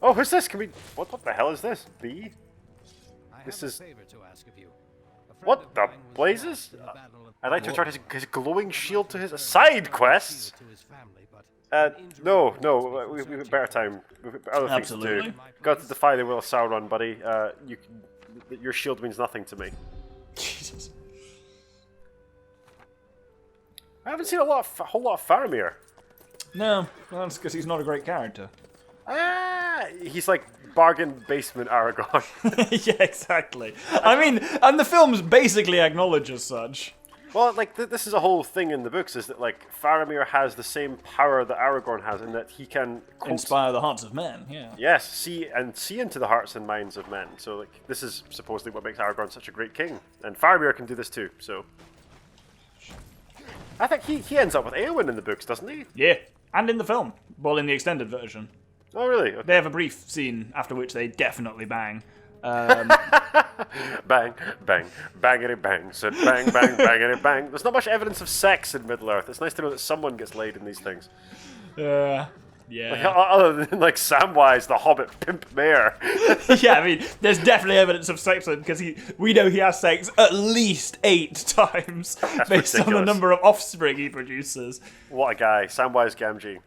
Oh, who's this? Can we... What the hell is this? B? This is... What the blazes? I'd like to return his glowing shield to his side quests. No, we've better time. We've other things to do. Got to defy the will of Sauron, buddy. Your shield means nothing to me. Jesus. I haven't seen a whole lot of Faramir. No, well, that's because he's not a great character. He's like bargain basement Aragorn. Yeah, exactly. I mean, and the films basically acknowledge as such. Well, like, this is a whole thing in the books, is that, like, Faramir has the same power that Aragorn has, in that he can... Inspire the hearts of men, yeah. Yes, see into the hearts and minds of men. So, like, this is supposedly what makes Aragorn such a great king. And Faramir can do this too, so... I think he ends up with Eowyn in the books, doesn't he? Yeah, and in the film. Well, in the extended version. Oh, really? Okay. They have a brief scene after which they definitely bang. Bang, bang, bangity bang, said bang, bang, bangity bang. There's not much evidence of sex in Middle-earth. It's nice to know that someone gets laid in these things. Yeah. Like, other than, like, Samwise, the Hobbit pimp mare. Yeah, I mean, there's definitely evidence of sex because we know he has sex at least 8 times That's based ridiculous. on the number of offspring he produces. What a guy, Samwise Gamgee.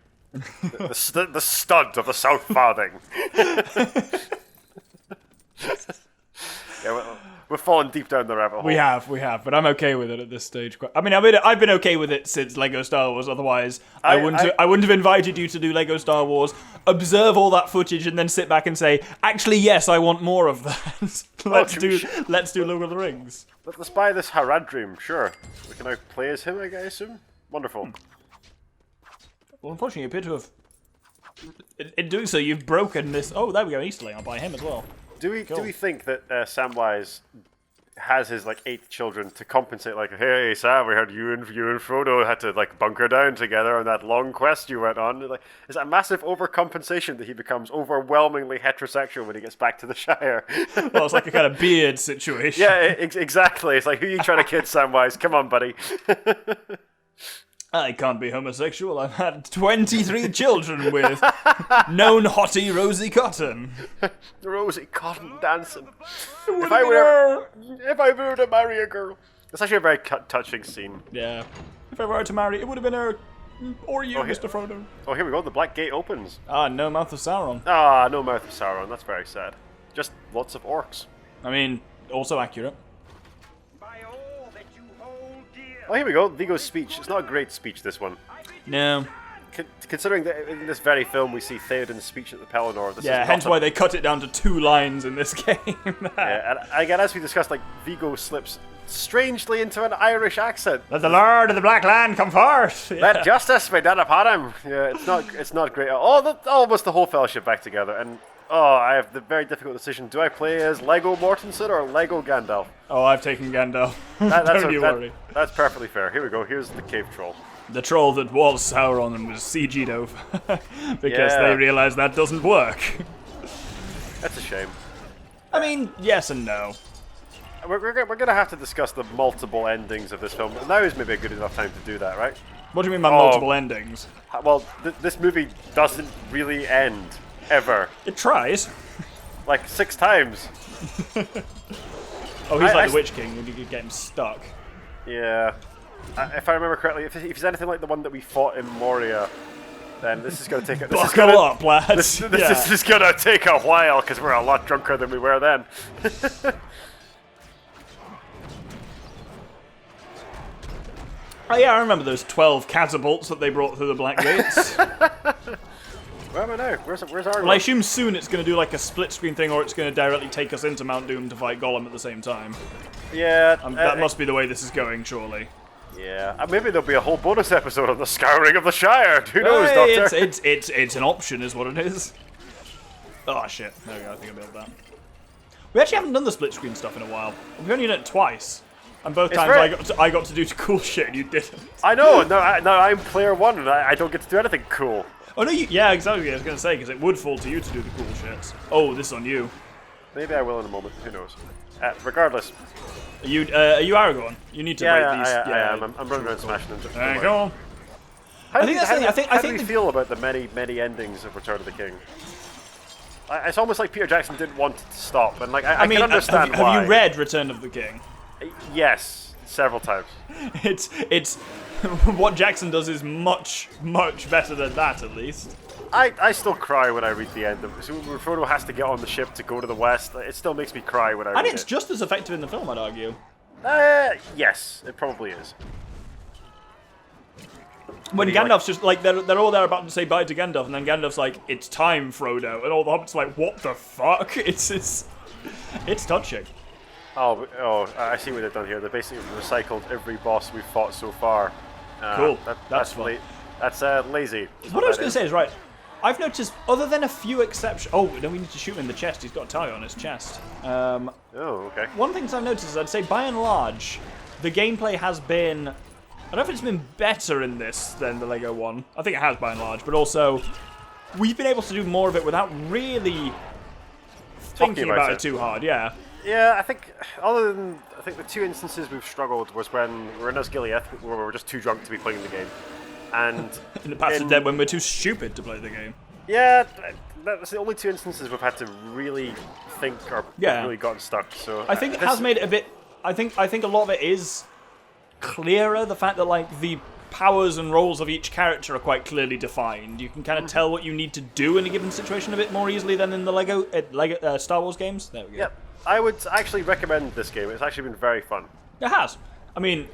The stud of the South Farthing. Yeah, we're falling deep down the rabbit hole. We have, but I'm okay with it at this stage. I mean, I've been okay with it since Lego Star Wars. Otherwise, I wouldn't have invited you to do Lego Star Wars, observe all that footage, and then sit back and say, actually, yes, I want more of that. Let's do Lord of the Rings. Let's buy this Haradrim, sure. We can now play as him, I assume. Wonderful. Well, unfortunately, you appear to have. In doing so, you've broken this. Oh, there we go, Easterling. I'll buy him as well. Do we think that Samwise has his like 8 children to compensate? Like, hey Sam, we heard you and Frodo had to like bunker down together on that long quest you went on. Like, is it a massive overcompensation that he becomes overwhelmingly heterosexual when he gets back to the Shire? Well, it's like a kind of beard situation. Yeah, exactly. It's like, who are you trying to kid, Samwise? Come on, buddy. I can't be homosexual. I've had 23 children with known hottie Rosie Cotton. Rosie Cotton dancing. If I were to marry a girl. It's actually a very touching scene. Yeah. If I were to marry, it would have been her. Or you, Mr. Frodo. Oh, here we go. The Black Gate opens. Ah, no mouth of Sauron. Ah, no mouth of Sauron. That's very sad. Just lots of orcs. I mean, also accurate. Oh, here we go. Viggo's speech. It's not a great speech, this one. No. Considering that in this very film we see Theoden's speech at the Pelennor. Yeah, hence why they cut it down to 2 lines in this game. Yeah, and again, as we discussed, like, Viggo slips strangely into an Irish accent. Let the Lord of the Black Land come forth. Yeah. Let justice be done upon him. Yeah, it's not great. Almost the whole fellowship back together, and I have the very difficult decision. Do I play as Lego Mortensen or Lego Gandalf? Oh, I've taken Gandalf. Don't you worry. That's perfectly fair. Here we go. Here's the cave troll. The troll that was Sauron and was CG'd over. Because they realised that doesn't work. That's a shame. I mean, yes and no. We're going to have to discuss the multiple endings of this film. Now is maybe a good enough time to do that, right? What do you mean by multiple endings? Well, this movie doesn't really end. Ever. It tries. Like 6 times. Oh, he's like the Witch King, and you could get him stuck. Yeah. If I remember correctly, if he's anything like the one that we fought in Moria, then this is going to take Buckle up, lads. This is going to take a while, because we're a lot drunker than we were then. Oh yeah, I remember those 12 catapults that they brought through the Black Gates. Where am I now? Where's Aragorn? Well, I assume soon it's going to do like a split screen thing, or it's going to directly take us into Mount Doom to fight Gollum at the same time. Yeah. That must be the way this is going, surely. Yeah. Maybe there'll be a whole bonus episode on the Scouring of the Shire. Who knows, Doctor? It's an option, is what it is. Oh shit! There we go. I think I built that. We actually haven't done the split screen stuff in a while. We've only done it twice, and both times I got to do cool shit, and you didn't. I know. No, I'm player 1, and I don't get to do anything cool. Oh no! Yeah, exactly. I was going to say because it would fall to you to do the cool shits. Oh, this is on you. Maybe I will in a moment. Who knows? Regardless. Are you Aragorn? You need to break these. I am. I'm running around smashing them. Go on. How do you feel about the many endings of Return of the King? It's almost like Peter Jackson didn't want it to stop, and like I mean, can understand why. Have you read Return of the King? Yes, several times. It's what Jackson does is much better than that, at least. I still cry when I read the end of it. So when Frodo has to get on the ship to go to the west, it still makes me cry when I read it. And it's just as effective in the film, I'd argue. Yes, it probably is. When Gandalf's just like they're all there about to say bye to Gandalf, and then Gandalf's like, "It's time, Frodo," and all the hobbits are like, "What the fuck?" It's touching. Oh, I see what they've done here. They basically recycled every boss we've fought so far. Cool. That's fun. That's lazy. What I was going to say is, right, I've noticed, other than a few exceptions... Oh, no, we need to shoot him in the chest. He's got a tie on his chest. Oh, okay. One thing I've noticed is, I'd say, by and large, the gameplay has been... I don't know if it's been better in this than the Lego one. I think it has, by and large. But also, we've been able to do more of it without really thinking about it too hard, yeah. Yeah, I think, other than... I think the two instances we've struggled was when we were in Osgiliath, where we were just too drunk to be playing the game. And in the past, dead when we're too stupid to play the game. Yeah, that's the only two instances we've had to really think or really gotten stuck. So I think it has made it a bit. I think a lot of it is clearer. The fact that like the powers and roles of each character are quite clearly defined. You can kind of tell what you need to do in a given situation a bit more easily than in the Lego Star Wars games. There we go. Yep, I would actually recommend this game. It's actually been very fun. It has. I mean.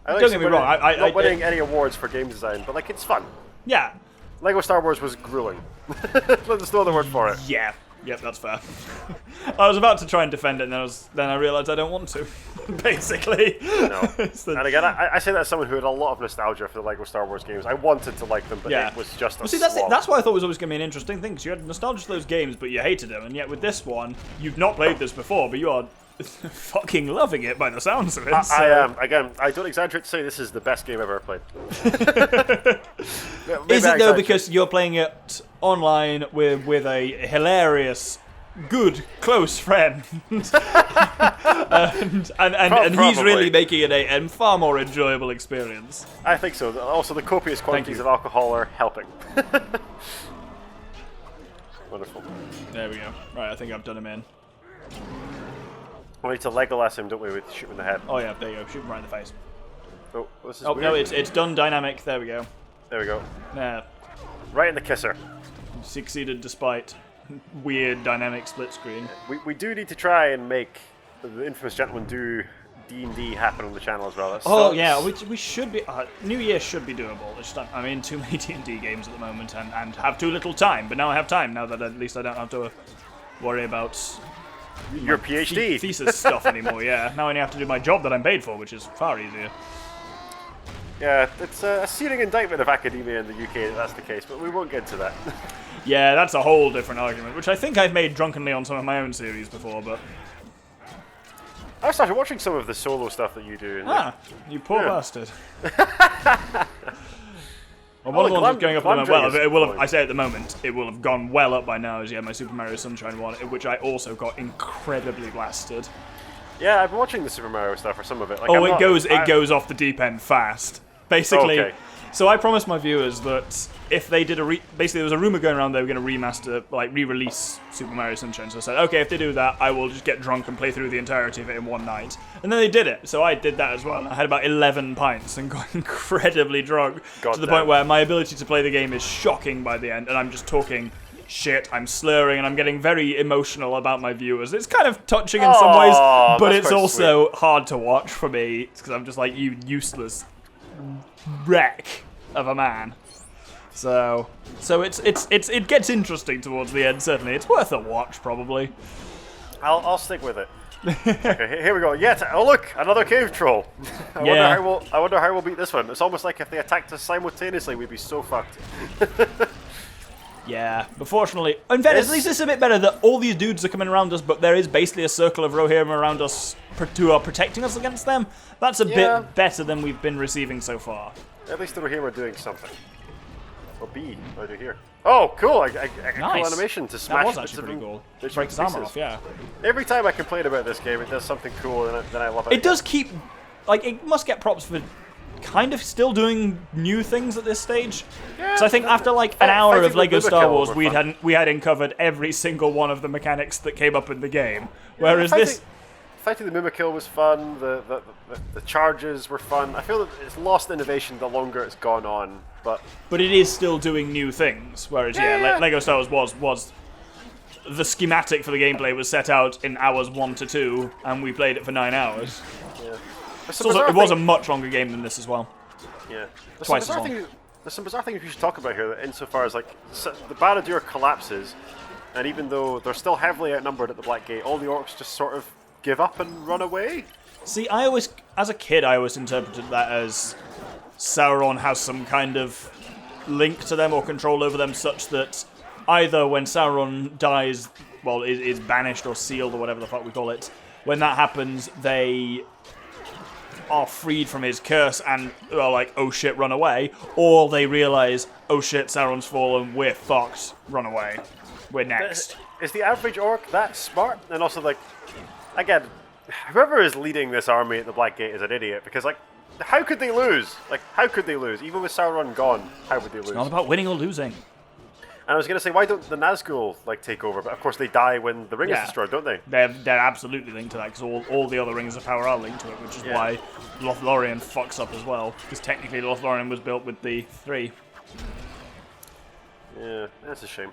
Don't get me wrong, I'm not winning any awards for game design, but like it's fun. Yeah. Lego Star Wars was grueling. There's no other word for it. Yeah. Yep, that's fair. I was about to try and defend it, and then I realised I don't want to. Basically. No. And again, I say that as someone who had a lot of nostalgia for the Lego Star Wars games. I wanted to like them, but it was just a slog. That's why I thought it was always going to be an interesting thing, because you had nostalgia for those games, but you hated them, and yet with this one, you've not played this before, but you are fucking loving it by the sounds of it. I am. Again, I don't exaggerate to say this is the best game I've ever played. Is it though because you're playing it online with a hilarious, good, close friend, and he's really making it a far more enjoyable experience? I think so. Also, the copious quantities of alcohol are helping. Wonderful. There we go. Right, I think I've done him in. We need to Legolas him, don't we, with shoot him in the head? Oh yeah, there you go. Shoot him right in the face. Oh, this is weird. No, it's done dynamic. There we go. There we go. Yeah. Right in the kisser. Succeeded despite weird dynamic split screen. We do need to try and make the infamous gentleman do D&D happen on the channel as well. Yeah, we should be... New Year should be doable. It's just, I'm in too many D&D games at the moment and have too little time. But now I have time, now that at least I don't have to worry about... your PhD thesis stuff anymore. Yeah, now I only have to do my job that I'm paid for, which is far easier. Yeah, it's a searing indictment of academia in the UK that that's the case, but we won't get into that. Yeah, that's a whole different argument, which I think I've made drunkenly on some of my own series before, but... I started watching some of the solo stuff that you do. You poor bastard. Well, one of the ones that's going up at the moment, well, it will have, I say at the moment, it will have gone well up by now, as my Super Mario Sunshine one, which I also got incredibly blasted. Yeah, I've been watching the Super Mario stuff, or some of it. Like, it goes off the deep end fast. Basically, so I promised my viewers that if they did basically there was a rumor going around they were going to remaster, like re-release Super Mario Sunshine. So I said, okay, if they do that, I will just get drunk and play through the entirety of it in one night. And then they did it, so I did that as well. I had about 11 pints and got incredibly drunk to the point where my ability to play the game is shocking by the end, and I'm just talking shit, I'm slurring, and I'm getting very emotional about my viewers. It's kind of touching in some ways, but it's also hard to watch for me because I'm just like, you useless wreck of a man. So it gets interesting towards the end. Certainly, it's worth a watch. Probably. I'll stick with it. Okay, here we go. Oh look, another cave troll. I wonder how we'll beat this one. It's almost like if they attacked us simultaneously, we'd be so fucked. Yeah, but fortunately, in fairness, at least it's a bit better that all these dudes are coming around us, but there is basically a circle of Rohirrim around us who are protecting us against them. That's a bit better than we've been receiving so far. At least the Rohirrim are doing something. Or B, right here. Oh, cool! I got cool animation to smash. That was actually pretty cool. Break his armor off, yeah. Every time I complain about this game, it does something cool, and then I love it. It does keep, like, it must get props for kind of still doing new things at this stage. Yeah, So I think after like an hour of Lego Star Wars, we fun. hadn't covered every single one of the mechanics that came up in the game. Whereas this. Fighting the Mimikill was fun, the charges were fun. I feel that it's lost innovation the longer it's gone on, but But it is still doing new things. Whereas, Lego Star Wars was the schematic for the gameplay was set out in hours 1 to 2, and we played it for 9 hours. yeah. It was a much longer game than this as well. Yeah. Twice as long. There's some bizarre things we should talk about here, insofar as like the Barad-dûr collapses, and even though they're still heavily outnumbered at the Black Gate, all the orcs just sort of give up and run away. See, as a kid, I always interpreted that as Sauron has some kind of link to them or control over them, such that either when Sauron dies, well, is banished or sealed or whatever the fuck we call it, when that happens, they are freed from his curse and are like, oh shit, run away, or they realize, oh shit, Sauron's fallen, we're fucked, run away, we're next. Is the average orc that smart? And also, like, again, whoever is leading this army at the Black Gate is an idiot, because, like, how could they lose? Like, how could they lose? Even with Sauron gone, how would they lose? It's not about winning or losing. And I was going to say, why don't the Nazgul, like, take over? But, of course, they die when the ring is destroyed, don't they? They're absolutely linked to that, because all the other rings of power are linked to it, which is why Lothlorien fucks up as well, because technically Lothlorien was built with the 3. Yeah, that's a shame.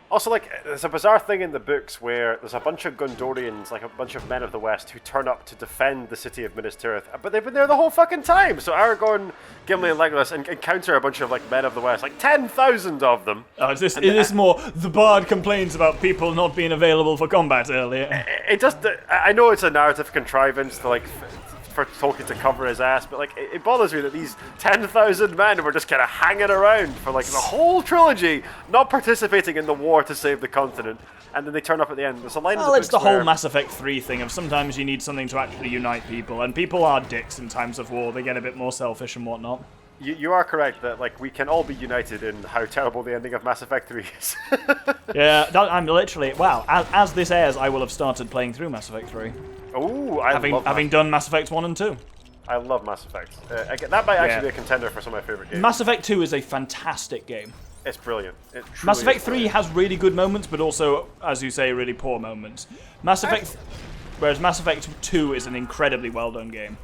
Also, like, there's a bizarre thing in the books where there's a bunch of Gondorians, like a bunch of men of the West, who turn up to defend the city of Minas Tirith, but they've been there the whole fucking time. So Aragorn, Gimli, and Legolas encounter a bunch of like men of the West, like 10,000 of them. Oh, is this more the bard complains about people not being available for combat earlier? It just, I know it's a narrative contrivance to like for Tolkien to cover his ass, but like it bothers me that these 10,000 men were just kind of hanging around for like the whole trilogy, not participating in the war to save the continent, and then they turn up at the end. There's a line. Well, it's the whole Mass Effect 3 thing of sometimes you need something to actually unite people, and people are dicks in times of war. They get a bit more selfish and whatnot. You are correct that like we can all be united in how terrible the ending of Mass Effect 3 is. Yeah, I'm literally as this airs, I will have started playing through Mass Effect 3. Oh, having done Mass Effect 1 and 2. I love Mass Effect. That might actually be a contender for some of my favorite games. Mass Effect 2 is a fantastic game. It's brilliant. Mass Effect 3 has really good moments, but also, as you say, really poor moments. Whereas Mass Effect 2 is an incredibly well done game.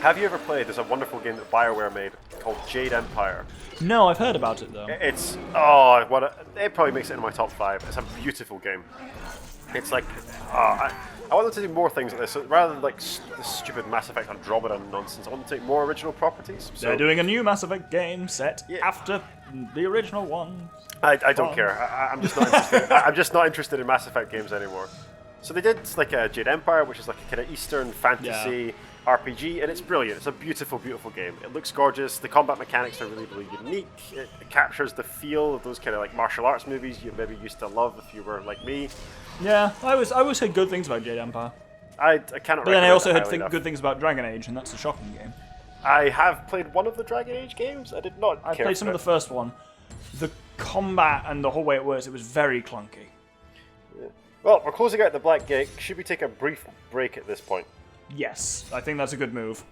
Have you ever played? There's a wonderful game that BioWare made called Jade Empire. No, I've heard about it though. It probably makes it in my top 5. It's a beautiful game. It's like, I want them to do more things like this. So rather than like this stupid Mass Effect Andromeda nonsense, I want them to take more original properties. So, they're doing a new Mass Effect game set after the original one. I don't care. I'm just not interested. I'm just not interested in Mass Effect games anymore. So they did like a Jade Empire, which is like a kind of Eastern fantasy RPG, and it's brilliant. It's a beautiful, beautiful game. It looks gorgeous. The combat mechanics are really, really unique. It captures the feel of those kind of like martial arts movies you maybe used to love if you were like me. Yeah, I always heard good things about Jade Empire. I cannot. But then I also heard good things about Dragon Age, and that's a shocking game. I have played one of the Dragon Age games. I did not. I played some of the first one. The combat and the whole way it works, it was very clunky. Yeah. Well, we're closing out the Black Gate. Should we take a brief break at this point? Yes, I think that's a good move.